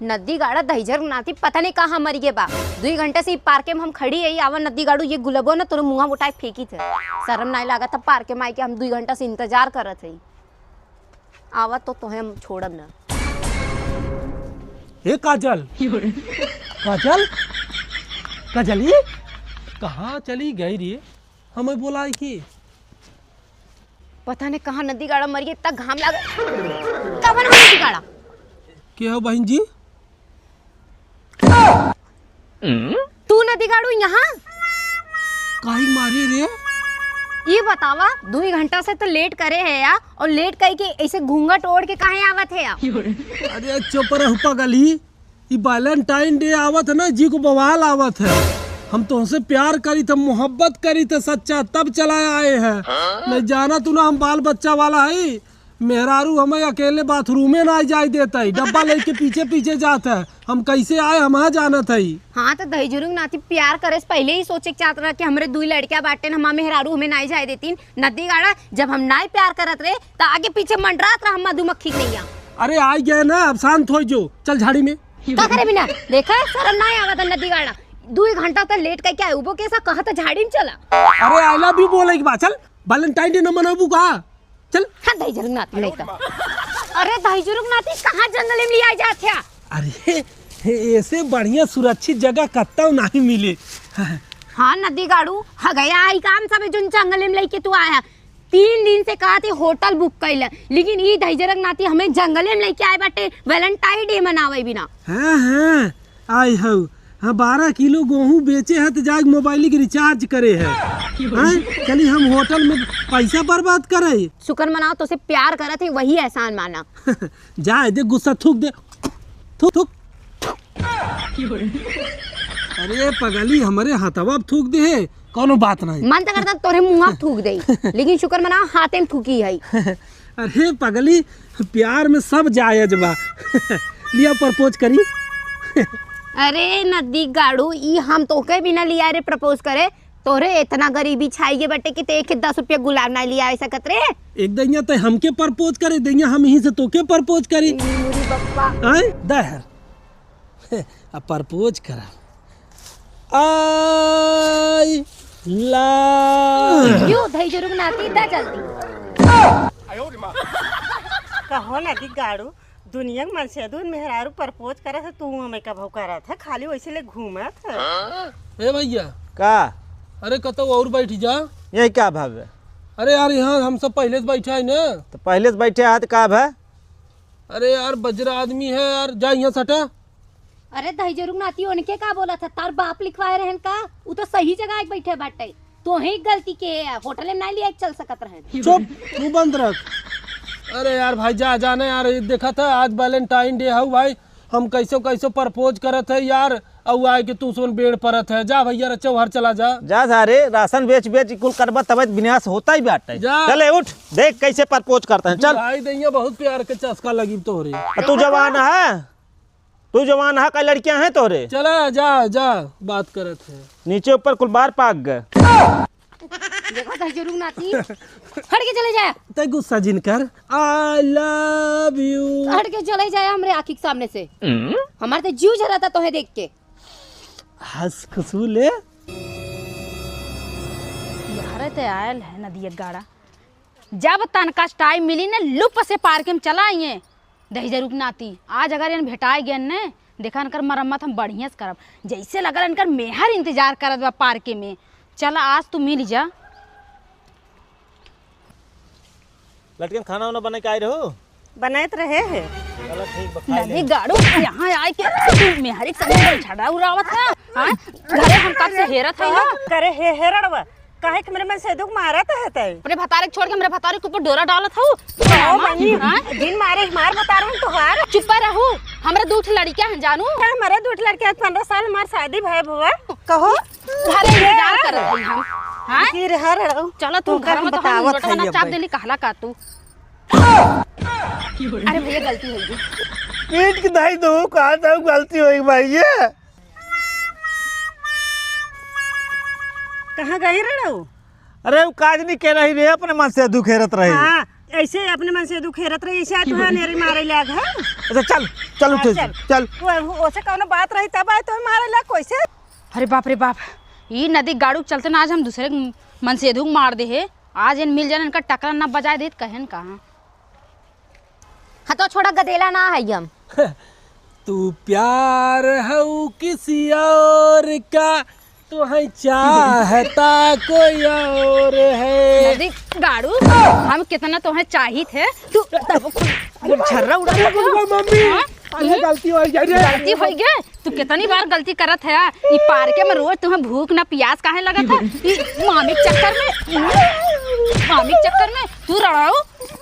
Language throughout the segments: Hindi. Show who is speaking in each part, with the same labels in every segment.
Speaker 1: नदी गाड़ा दहीजर नाती पता नहीं कहाँ मर गए बा। 2 घंटे से पार्क में हम खड़ी है आवा नदी गाड़ू ये गुलबो ना तोरे मुँह उठाए फेंकी थे। शर्म नहीं लगा था पार्क में आके हम 2 घंटा से इंतजार करत है। आवा तो तोहे हम छोड़ब ना।
Speaker 2: हे काजल काजल काजल ये कहाँ चली गई रे? हमें बोला है कि
Speaker 1: पता नहीं कहाँ नदी गाड़ा मर गई। इतना घाम लगा कब ना नदी गाड़ा
Speaker 2: क्या हो बहन जी?
Speaker 1: तू नदी गाड़ू यहाँ
Speaker 2: काहे मारे रे?
Speaker 1: ये बतावा 2 घंटा से तो लेट करे है या और लेट कही के ऐसे घूंघट ओढ़ के काहे आवत है या?
Speaker 2: अरे चुप रह पागली, ये वैलेंटाइन डे आवत है ना, जी को बवाल आवत है। हम तुमसे प्यार करी थे, मोहब्बत करी थे सच्चा, तब चलाए आए हैं। नहीं जाना तू ना हम बाल बच्चा वाला है। मेहरारू हमें अकेले बाथरूम में ना जाए देता है, डब्बा लेके पीछे पीछे जाता है। हम कैसे आए हम जाना था ही।
Speaker 1: हाँ तो दही जुरुंग नाती प्यार करे से पहले ही सोचे चाहत रहा कि हमरे 2 लड़कियां बाटे हम मेहरारू हमें नाई जाए देती नदी गाड़ा। जब हम नाई प्यार करत रहे तो आगे पीछे मंडरात रहा हम मधुमक्खी नहीं आ।
Speaker 2: अरे आ गए ना, अब शांत हो जो, चल झाड़ी में।
Speaker 1: क्या करे बिना देखा शर्म ना आवा था नदी गाड़ा 2 घंटा तक लेट करके आए वो कैसा कहा था झाड़ी में चला।
Speaker 2: अरे आई लव यू बोले की बात, चल वैलेंटाइन डे न मनाबू का चल।
Speaker 1: हाँ दही जुरुंग नाती नहीं था। अरे दही जुरुंग नाती कहाँ जंगल में लिया जाते हैं?
Speaker 2: अरे ऐसे बढ़िया सुरक्षित जगह कत्ता नहीं मिले।
Speaker 1: हाँ नदी गाड़ू हाँ गया आई काम सब जो जंगल में लेके तू आया 3 दिन से कहा थे होटल बुक कैला, लेकिन ये दहीजरक नाती हमें जंगल में लेके आए बाटे वैलेंटाइन डे मनावे बिना।
Speaker 2: हाँ आई हो। हाँ 12 किलो गेहूँ बेचे है तो जाके मोबाइल के रिचार्ज करे है। चलिए हम होटल में पैसा बर्बाद करे।
Speaker 1: शुक्र मनाओ तो से प्यार करा थे वही एहसान माना।
Speaker 2: जाए दे गुस्सा थूक दे, थूक थूक। अरे पगली हमारे हाथवा थूक दे है, कोनो बात नहीं।
Speaker 1: मन तो करता तोरे मुँह थूक दे, लेकिन शुक्र मनाओ हाथे में थूकी है।
Speaker 2: अरे पगली प्यार में सब जायज बा। लिया प्रपोज करी।
Speaker 1: अरे नदी गाड़ू ई हम तोके बिना लिया रे प्रपोज करे तोरे इतना गरीबी छाइए बटे कि ते 10 रुपया गुलाब ना लिया ऐसा कतरे।
Speaker 2: एक दैया तो हमके प्रपोज करे, दैया हम यहीं से तोके प्रपोज करी।
Speaker 1: मुरी बप्पा
Speaker 2: आए दहर अब प्रपोज करा। आई लव
Speaker 1: यू दही जुरुंग नाती दा जल्दी।
Speaker 3: कहो नदी गाड़ू दुनिया में मनसे दून मेहरारू प्रपोज करे थे, तू हमें कब करा था खाली वैसे ले घूमा था।
Speaker 2: ए भैया
Speaker 4: का
Speaker 2: अरे कतो और बैठ जा।
Speaker 4: यही का भाव है?
Speaker 2: अरे यार यहाँ हम सब पहले से बैठा है ना।
Speaker 4: तो पहले से बैठे हाथ का है?
Speaker 2: अरे यार बजरा आदमी है यार, जा यहाँ सटा।
Speaker 1: अरे दही जुरुंग नाती उनके का बोला था तार बाप लिखवाए रहन का वो तो सही जगह बैठे बाटे तो ही गलती के होटल में नहीं लिया चल सकत रहे।
Speaker 2: चुप तू बंद रख। अरे यार भाई जा जाने यार, देखा था आज वैलेंटाइन डे है भाई, हम कैसे कैसे प्रपोज करत है यार, और आए कि तू सुन बेड़ परत है। जा भैया चौहर चला जा।
Speaker 4: जा सारे राशन बेच बेच कुल करबा तब विनाश होता ही बात है।
Speaker 2: जा।
Speaker 4: चले उठ देख कैसे प्रपोज करते हैं। चल
Speaker 2: भाई दैया बहुत प्यार के चस्का लगी तोहरे।
Speaker 4: तू जवान है, तू जवान है, कई लड़कियां हैं तोरे।
Speaker 2: चला जा जा बात करत है।
Speaker 4: नीचे ऊपर कुल बार पाक गए।
Speaker 1: देखो दही जुरुंग नाती हट के चले जाए।
Speaker 2: ते गुस्सा जिन कर। I love you.
Speaker 1: हट के चले जाए हमरे आँखी के सामने से। हमारे तो जीव जरा था तोहे देख के।
Speaker 2: हंस खुशबू ले
Speaker 5: यार ते आयल है नदी गाड़ा जब तनका टाइम मिली ना लुप से पार्क में चला आइए दही जरूर नाती। आज अगर इन भेटाए गए ने देखा इनकर मरम्मत हम बढ़िया से करब, जैसे लगल इनकर मेहर इंतजार करत बा पार्क में। चला आज तू मिल जा।
Speaker 4: लड़कियां खाना वाना बना के आए रहो?
Speaker 3: बनाते रहे है।
Speaker 4: चलो ठीक बा।
Speaker 5: नदी गाड़ू यहाँ आए के तू मेहरी संग छड़ा उड़ावत है। हां घरे हम कब से हेरत है
Speaker 3: करे हे हेरड़वा काहे कि मेरे मन से दुख मारा था है।
Speaker 5: अपने भतारे छोड़ के मेरे भतारे के ऊपर डोरा डालत हूँ।
Speaker 3: दिन मारे मार बता रहा हूँ तुहार।
Speaker 5: चुप रहू, हमरा 2 लड़कियां हैं जानू।
Speaker 3: हमारे 2 लड़के 15 साल हमार शादी भय बुआ। कहो
Speaker 5: घरे इंतजार करत हई हम। हां
Speaker 3: फिर हर
Speaker 5: चलो तू घर में तो हम रोटवा ना चाप देली कहला का तू। अरे भैया गलती हो गई।
Speaker 4: पीट के दाई दो कहां था गलती होई भाई। ये
Speaker 3: कहाँ गई रहो?
Speaker 4: अरे वो काज नहीं कह रही रे, अपने मन से दुखेरत रही।
Speaker 3: हाँ ऐसे अपने मन से दुखेरत रही ऐसे तू नेरी मारे लाग है।
Speaker 4: अच्छा चल चल उठ चल।
Speaker 3: ओसे कौनो बात रही तब आए तो मारे लाग कैसे?
Speaker 5: अरे बाप रे बाप, ये नदी गाड़ू चलते ना आज हम दूसरे मन से धूक मार दे है। आज इन मिल जाने इनका टकरा ना बजाए दे कहन कहाँ।
Speaker 1: हाँ तो छोड़ा गदेला ना है हम।
Speaker 2: तू प्यार है किसी और का, तो है चाहता कोई और है।
Speaker 5: नदी गाड़ू हम कितना तुम्हें चाहिए थे, तू छर्रा उड़ा
Speaker 2: मम्मी गलती हो गई।
Speaker 5: गलती हो गई। तू कितनी बार गलती करत है। ये पार्के में रोज तुम्हें भूख ना प्यास काहे लगा था। मामी के चक्कर में तू रड़ाओ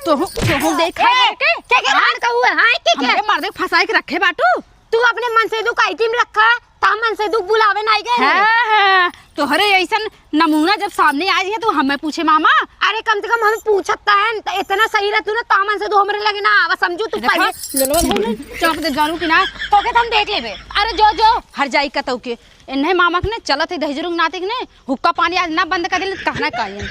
Speaker 5: तो देखा
Speaker 1: क्या कहू है? हां
Speaker 5: हमके मार दे फंसाए के रखे बाटू।
Speaker 1: तू अपने मन से दुख आई में रखा ता मन से दुख बुलावे नहीं गए।
Speaker 5: हाँ, तोहरे ऐसा नमूना जब सामने आई है तो हमें पूछे मामा।
Speaker 1: अरे कम से कम हमें पूछता है तो इतना सही रहतू ना तामन से दो हमरे लगे ना आवा समझू तू पहले
Speaker 5: चौक दे जानू कि ना
Speaker 1: तोके तो हम देख लेबे।
Speaker 5: अरे जो हर जाई कतौ के इन्हें मामा के ने चलत है दहजरुंग नाते के ने हुक्का पानी आज ना बंद कर दे कहना कायन।